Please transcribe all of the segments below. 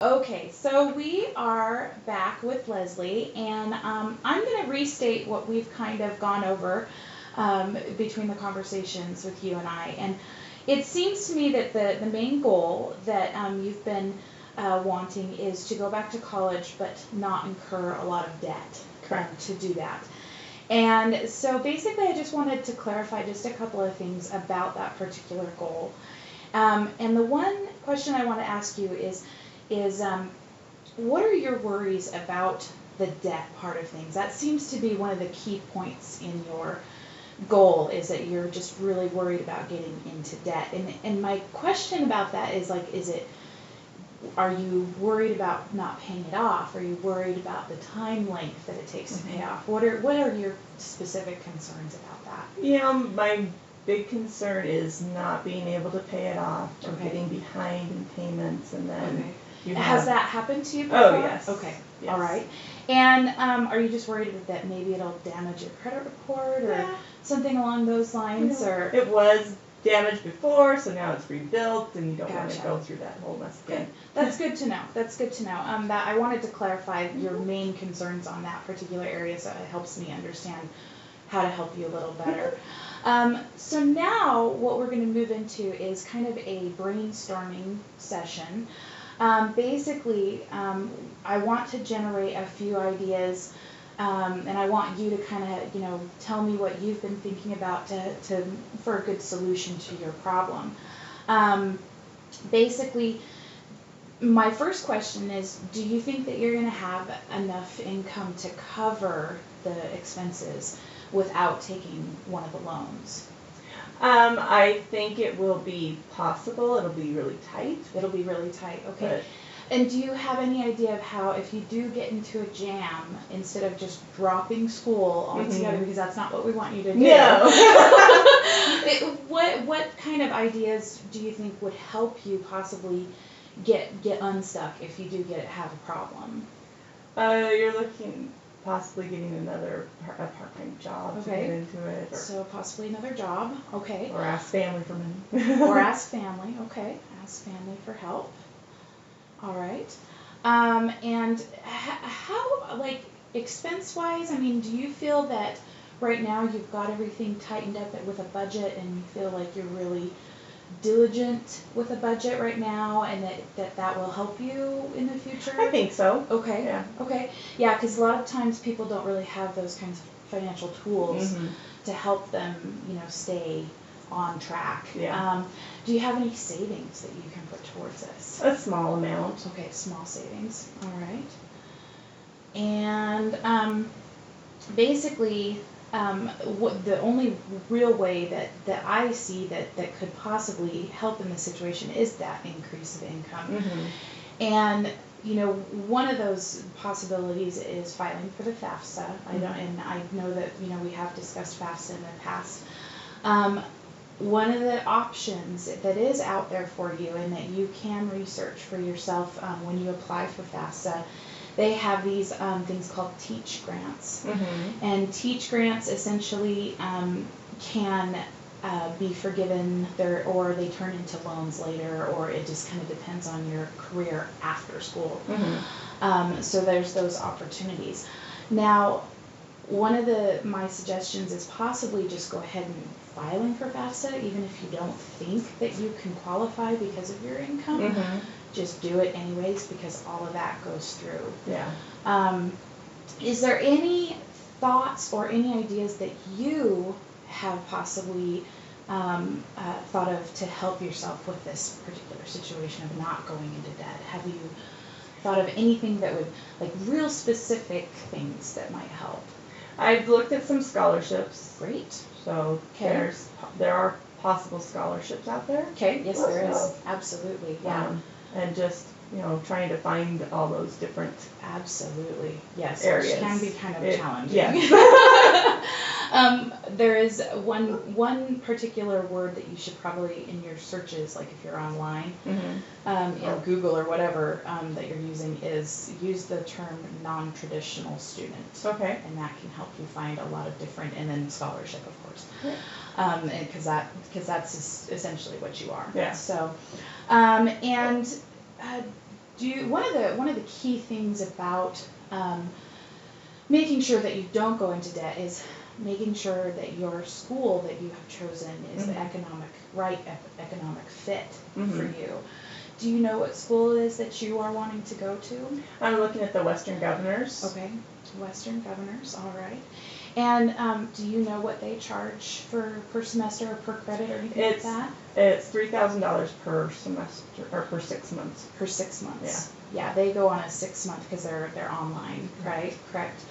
Okay, so we are back with Leslie, and I'm going to restate what we've kind of gone over between the conversations with you and I. And it seems to me that the main goal that you've been wanting is to go back to college but not incur a lot of debt. Correct. To do that. And so basically I just wanted to clarify just a couple of things about that particular goal. And the one question I want to ask you is what are your worries about the debt part of things? That seems to be one of the key points in your goal, is that you're just really worried about getting into debt. And my question about that is like, are you worried about not paying it off? Are you worried about the time length that it takes to pay off? What are your specific concerns about that? Yeah, my big concern is not being able to pay it off, or getting behind in payments, and then Has that happened to you before? Oh, yes. Okay. Yes. All right. And are you just worried that maybe it'll damage your credit report or something along those lines? Or it was damaged before, so now it's rebuilt, and you don't want to Gotcha. go through that whole mess again. That's good to know. That's good to know. That I wanted to clarify your main concerns on that particular area, so it helps me understand how to help you a little better. So now what we're going to move into is kind of a brainstorming session. Basically, I want to generate a few ideas, and I want you to kind of, tell me what you've been thinking about for a good solution to your problem. Basically, my first question is, do you think that you're going to have enough income to cover the expenses without taking one of the loans? I think it will be possible. It'll be really tight. It'll be really tight, okay. And do you have any idea of how, if you do get into a jam, instead of just dropping school altogether, because that's not what we want you to do. No. What kind of ideas do you think would help you possibly get unstuck if you do have a problem? You're looking possibly getting a part-time job to get into it. So possibly another job, okay. Or ask family for money. Or ask family, okay. Ask family for help. All right. And how, like, expense-wise, I mean, do you feel that right now you've got everything tightened up with a budget, and you feel like you're really diligent with a budget right now, and that will help you in the future? I think so. Okay. Yeah. Okay. Yeah, because a lot of times people don't really have those kinds of financial tools to help them, stay on track. Yeah. Do you have any savings that you can put towards this? A small amount. Okay, small savings. All right. And basically, the only real way that I see that could possibly help in this situation is that increase of income. And one of those possibilities is filing for the FAFSA. And I know that we have discussed FAFSA in the past. One of the options that is out there for you, and that you can research for yourself when you apply for FAFSA, they have these things called TEACH grants. And TEACH grants essentially can be forgiven or they turn into loans later, or it just kind of depends on your career after school. So there's those opportunities. Now, one of my suggestions is possibly just go ahead and filing for FAFSA, even if you don't think that you can qualify because of your income. Just do it anyways, because all of that goes through. Yeah. Is there any thoughts or any ideas that you have possibly thought of to help yourself with this particular situation of not going into debt? Have you thought of anything that would, like, real specific things that might help? I've looked at some scholarships. Great. So there are possible scholarships out there. Okay. Yes, there is. Absolutely. Yeah. And just trying to find all those different absolutely yes areas. Which can be kind of challenging. Yes. There is one particular word that you should probably, in your searches, like if you're online, in Google or whatever that you're using, is use the term non-traditional student. Okay. And that can help you find a lot of different, and then scholarship, of course. Because that's essentially what you are. Yeah. So, one of the key things about making sure that you don't go into debt is making sure that your school that you have chosen is the economic fit for you. Do you know what school it is that you are wanting to go to? I'm looking at the Western Governors. Okay, Western Governors, all right. And do you know what they charge per semester or per credit or anything like that? It's $3,000 per semester, or per 6 months. Per 6 months. Yeah, they go on a 6 month because they're online, right? Correct.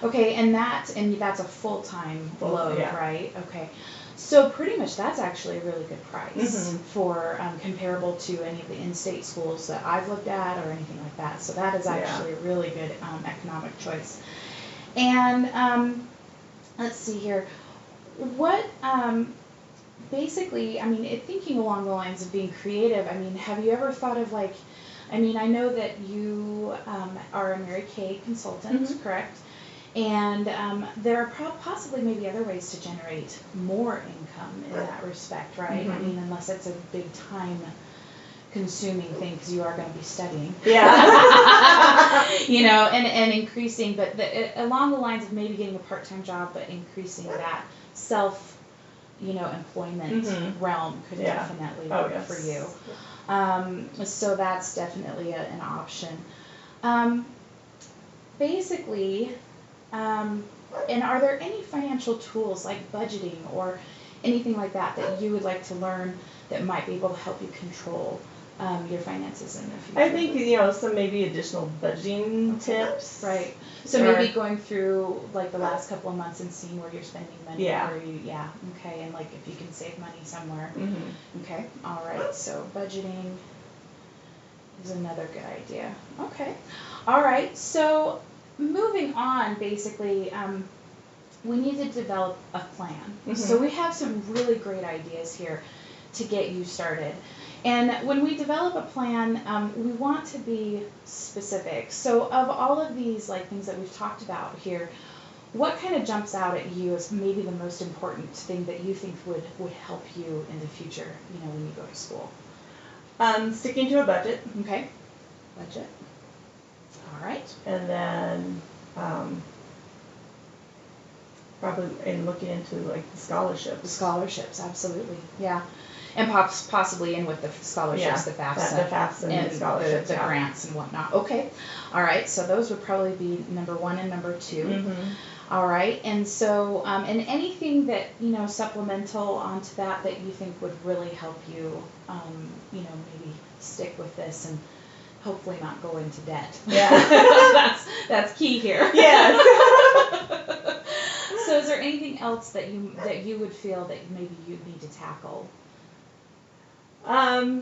Okay, and that's a full-time load, right? Okay. So pretty much that's actually a really good price for comparable to any of the in-state schools that I've looked at or anything like that. So that is actually a really good economic choice. And let's see here. What basically, I mean, thinking along the lines of being creative, I mean, have you ever thought of like, I mean, I know that you are a Mary Kay consultant, correct? And there are possibly maybe other ways to generate more income in that respect, right? I mean, unless it's a big time consuming thing because you are going to be studying. Yeah. You know, and increasing, but along the lines of maybe getting a part-time job, but increasing that employment realm could definitely work for you. So that's definitely an option. Basically, and are there any financial tools like budgeting or anything like that that you would like to learn that might be able to help you control your finances in the future? I think, some maybe additional budgeting tips. Right. So maybe going through like the last couple of months and seeing where you're spending money. Okay. And like if you can save money somewhere. Okay. All right. So budgeting is another good idea. Okay. All right. So moving on, basically, we need to develop a plan. So we have some really great ideas here to get you started. And when we develop a plan, we want to be specific. So of all of these things that we've talked about here, what kind of jumps out at you as maybe the most important thing that you think would help you in the future, when you go to school? Sticking to a budget. Okay. Budget. All right. And then probably looking into the scholarships. The scholarships, absolutely. Yeah. And possibly in with the scholarships, the FAFSA. The FAFSA and the scholarships. The grants and whatnot. Okay. All right. So those would probably be number 1 and number 2. All right. And so, and anything that, supplemental onto that you think would really help you, maybe stick with this and hopefully not go into debt. Yeah. that's key here. Yes. So is there anything else that you would feel that maybe you need to tackle? Not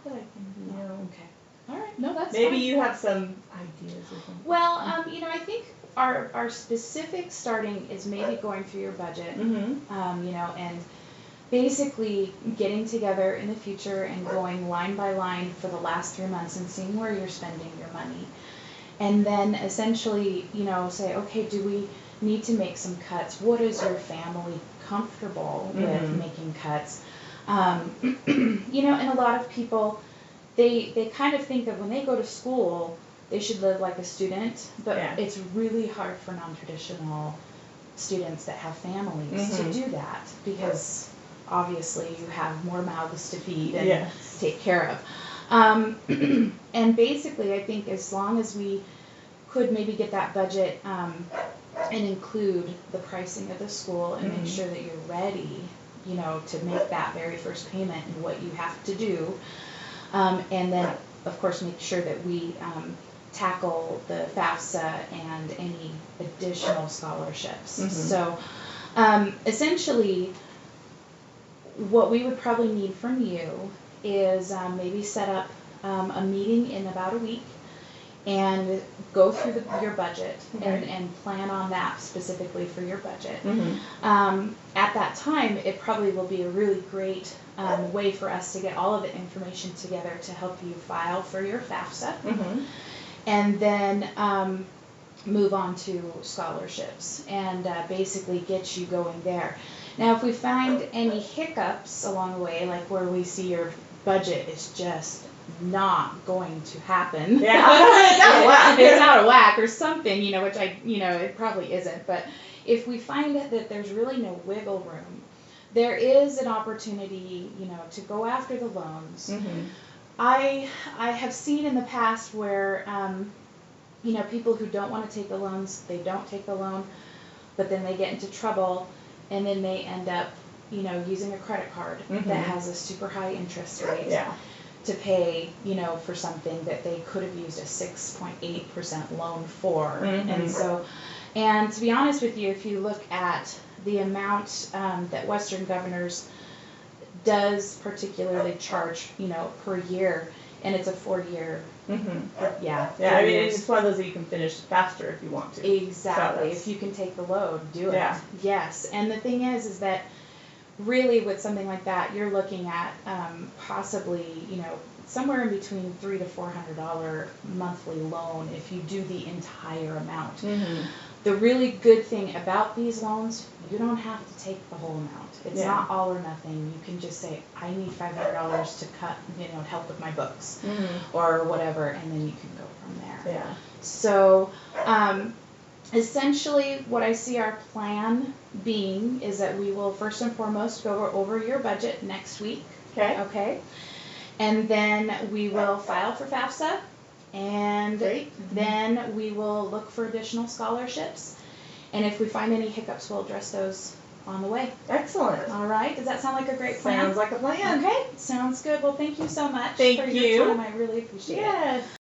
that I can know. Okay. All right. No, that's maybe fine. You have some ideas or something. Well, I think our specific starting is maybe going through your budget. And basically getting together in the future and going line by line for the last 3 months and seeing where you're spending your money. And then essentially, say, okay, do we need to make some cuts? What is your family comfortable with making cuts? And a lot of people, they kind of think that when they go to school, they should live like a student, but it's really hard for non-traditional students that have families to do that because obviously you have more mouths to feed and take care of. And basically, I think as long as we could maybe get that budget and include the pricing of the school and make sure that you're ready, to make that very first payment and what you have to do. And then, of course, make sure that we tackle the FAFSA and any additional scholarships. So essentially, what we would probably need from you is maybe set up a meeting in about a week and go through your budget and plan on that specifically for your budget. At that time, it probably will be a really great way for us to get all of the information together to help you file for your FAFSA and then move on to scholarships and basically get you going there. Now, if we find any hiccups along the way, like where we see your budget is just not going to happen. Yeah, it's out of whack. It's out of whack or something, which it probably isn't. But if we find that there's really no wiggle room, there is an opportunity, to go after the loans. Mm-hmm. I have seen in the past where, people who don't want to take the loans, they don't take the loan, but then they get into trouble, and then they end up, using a credit card Mm-hmm. that has a super high interest rate. Yeah. To pay, for something that they could have used a 6.8% loan for. Mm-hmm. And to be honest with you, if you look at the amount that Western Governors does particularly charge, per year, and it's a 4-year, Mm-hmm. yeah. Yeah, it's one of those that you can finish faster if you want to. Exactly. If you can take the load, do it. Yeah. Yes. And the thing is that really with something like that, you're looking at possibly, somewhere in between $300 to $400 monthly loan if you do the entire amount. Mm-hmm. The really good thing about these loans, you don't have to take the whole amount. It's Yeah. not all or nothing. You can just say, I need $500 to cut, help with my books Mm-hmm. or whatever, and then you can go from there. Yeah. So, essentially, what I see our plan being is that we will first and foremost go over your budget next week. Okay. Okay. And then we will file for FAFSA, and Great. then we will look for additional scholarships. And if we find any hiccups, we'll address those on the way. Excellent. All right. Does that sound like a great plan? Sounds like a plan. Okay. Sounds good. Well, thank you so much Thank for you. your time. I really appreciate it. Yes.